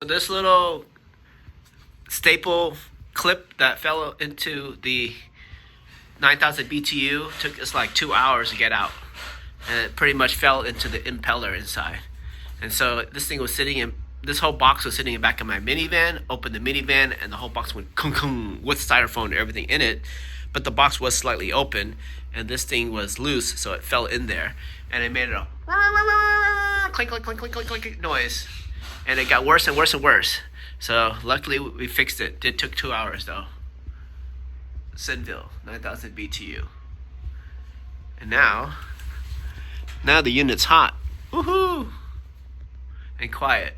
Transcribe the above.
This little staple clip that fell into the 9,000 BTU took us like 2 hours to get out, and it pretty much fell into the impeller inside. And so this thing was sitting in, this whole box was sitting in the back of my minivan. Opened the minivan and the whole box went kung kung with styrofoam and everything in it, but the box was slightly open and this thing was loose, so it fell in there and it made a clink clink clink clink clink clink noise, and it got worse and worse and worse. So luckily we fixed it. It took 2 hours though. Seville, 9,000 BTU. And now the unit's hot. Woohoo! And quiet.